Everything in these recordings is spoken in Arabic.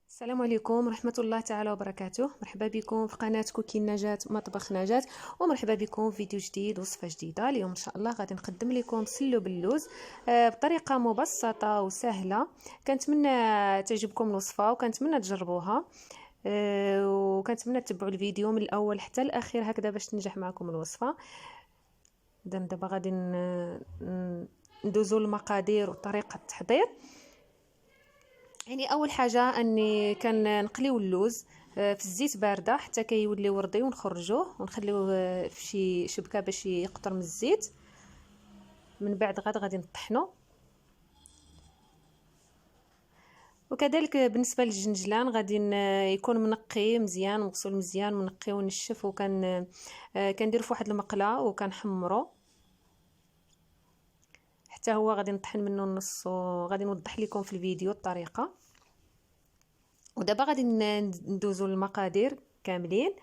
السلام عليكم ورحمة الله تعالى وبركاته. مرحبا بكم في قناة كوكي نجاة مطبخ نجاة، ومرحبا بكم في فيديو جديد وصفة جديدة. اليوم ان شاء الله غادي نقدم لكم سلو باللوز بطريقة مبسطة وسهلة. كنتمنى تعجبكم الوصفة وكنتمنى تجربوها، وكنتمنى تتبعوا الفيديو من الاول حتى الاخير هكذا باش تنجح معكم الوصفة. دابا غادي ندوزو المقادير وطريقة التحضير. يعني اول حاجه اني كنقليو اللوز في الزيت بارده حتى كيولي وردي، ونخرجوه ونخليوه في شي شبكه باش يقطر من الزيت. من بعد غادي نطحنو. وكذلك بالنسبه للجنجلان غادي يكون منقي مزيان، مغسول مزيان، منقي ونشف، كنديرو في واحد المقله وكنحمرو حتى هو غادي نطحن منه النص، وغادي نوضح لكم في الفيديو الطريقه. ودابا غادي ندوزو المقادير كاملين.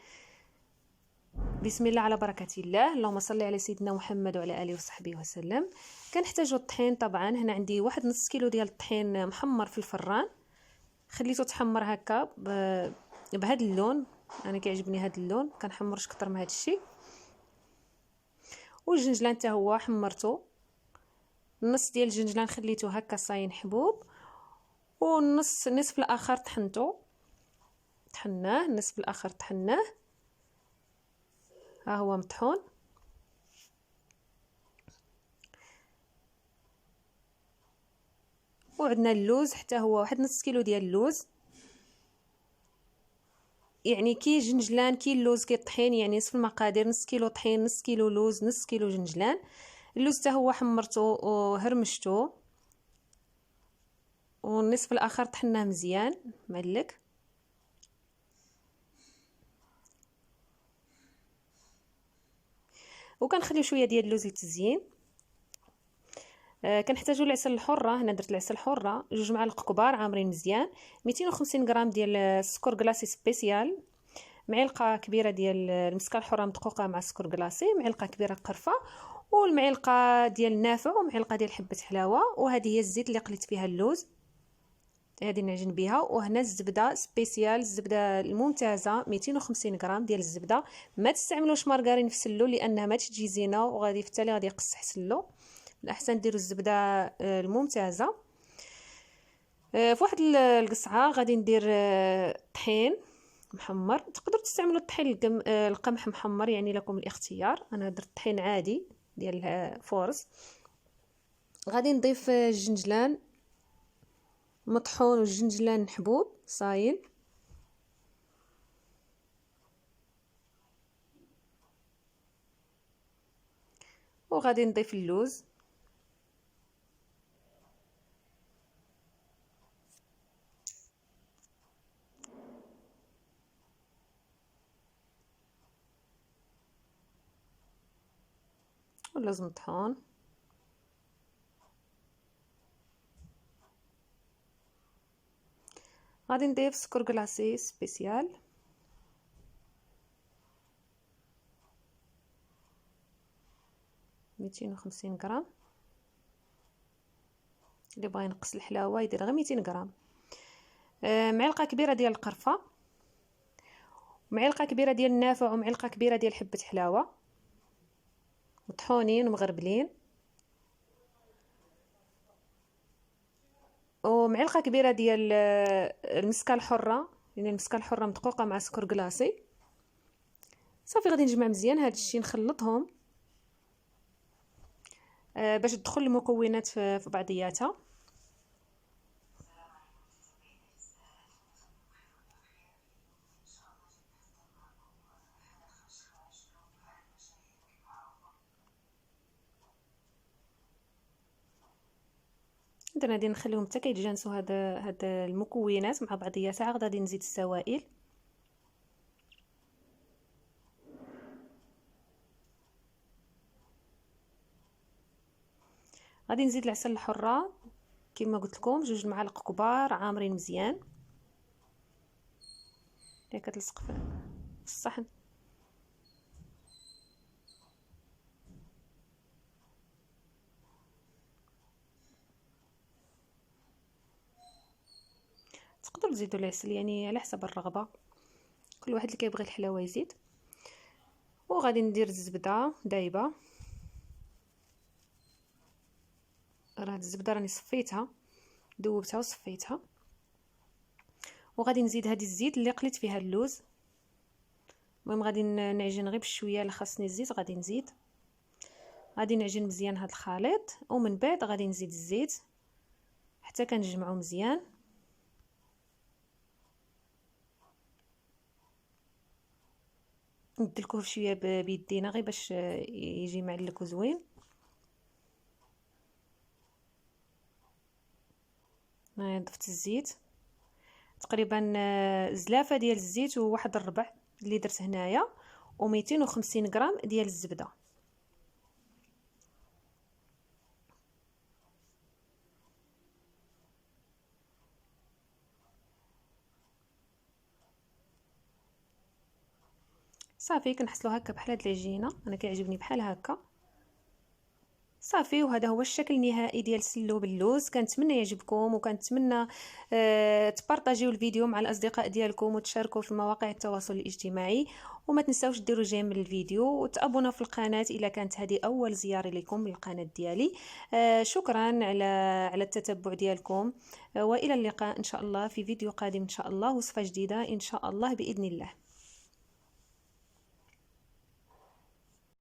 بسم الله على بركه الله. اللهم صل على سيدنا محمد وعلى اله وصحبه وسلم. كنحتاجو الطحين. طبعا هنا عندي واحد نص كيلو ديال الطحين محمر في الفران، خليته تحمر هكا بهذا اللون. انا كيعجبني هذا اللون، كنحمرش كتر من هذا الشيء. والجنجلان حتى هو حمرته، النص ديال الجنجلان خليته هكا صاين حبوب، النصف الاخر طحناه، النصف الاخر طحناه، ها هو مطحون. وعندنا اللوز حتى هو واحد نص كيلو ديال اللوز. يعني كي جنجلان كي اللوز كي الطحين، يعني نصف المقادير، نص كيلو طحين، نص كيلو لوز، نص كيلو جنجلان. اللوز حتى هو حمرته وهرمشته، والنصف الاخر طحناه مزيان معلك. وكنخليو شويه ديال اللوز للتزيين. كنحتاجو العسل الحره. هنا درت العسل الحره 2 معالق كبار عامرين مزيان، 250 غرام ديال السكر كلاصي سبيسيال، معلقه كبيره ديال المسكه الحره مدقوقه مع السكر كلاصي، معلقه كبيره قرفه، والمعلقه ديال النافع، ومعلقه ديال حبه حلاوه. وهذه هي الزيت اللي قليت فيها اللوز، هذه نعجن بها. وهنا الزبده سبيسيال، الزبده الممتازه 250 غرام ديال الزبده. ما تستعملوش مارغرين في السلو لانها ما تجي زينه، وغادي في التالي غادي يقصح السلو. الاحسن ديروا الزبده الممتازه. في واحد القصعه غادي ندير طحين محمر. تقدروا تستعملوا الطحين القمح محمر، يعني لكم الاختيار. انا درت طحين عادي ديال فورس. غادي نضيف الجنجلان مطحون والجنجلان حبوب صاين، وغادي نضيف اللوز. واللوز مطحون. غادي نضيف سكر كلاصي سبيسيال، ميتين وخمسين غرام. اللي بغى ينقص الحلاوه يدير غير 200 غرام. معلقه كبيره ديال القرفه، معلقه كبيره ديال النافع، ومعلقه كبيره ديال حبه حلاوه مطحونين ومغربلين، ومعلقه كبيره ديال المسكه الحره، يعني المسكه الحره مدقوقه مع سكر كلاصي. صافي غادي نجمع مزيان هاد الشيء، نخلطهم باش تدخل المكونات في بعضياتها. اذا غادي نخليهم حتى كيتجانسوا هاد المكونات مع بعضياتها. عاد غادي نزيد السوائل. غادي نزيد العسل الحره كما قلت لكم 2 معالق كبار عامرين مزيان. هي كتلصق في الصحن. تقدروا تزيدوا العسل يعني على حسب الرغبه، كل واحد اللي كيبغي الحلاوه يزيد. وغادي ندير الزبده دايبه، راه الزبده راني صفيتها ذوبتها وصفيتها. وغادي نزيد هذه الزيت اللي قليت فيها اللوز. المهم غادي نعجن غير بشويه اللي خاصني الزيت غادي نزيد. غادي نعجن مزيان هذا الخليط، ومن بعد غادي نزيد الزيت حتى كنجمعو مزيان. ندلكوه شويه بيدينا غير باش يجي معلك وزوين. انا ضفت الزيت تقريبا زلافه ديال الزيت وواحد الربع اللي درت هنايا، و250 غرام ديال الزبده. صافي كنحصلو هكا بحال هاد العجينه، انا كيعجبني بحال هكا صافي. وهذا هو الشكل النهائي ديال السلو باللوز. كنتمنى يعجبكم، وكنتمنى تبارطاجيو الفيديو مع الاصدقاء ديالكم وتشاركوا في مواقع التواصل الاجتماعي. وما تنساوش ديروا جيم للفيديو وتابونا في القناه الا كانت هذه اول زياره لكم للقناه ديالي. شكرا على التتبع ديالكم، والى اللقاء ان شاء الله في فيديو قادم ان شاء الله، وصفه جديده ان شاء الله باذن الله.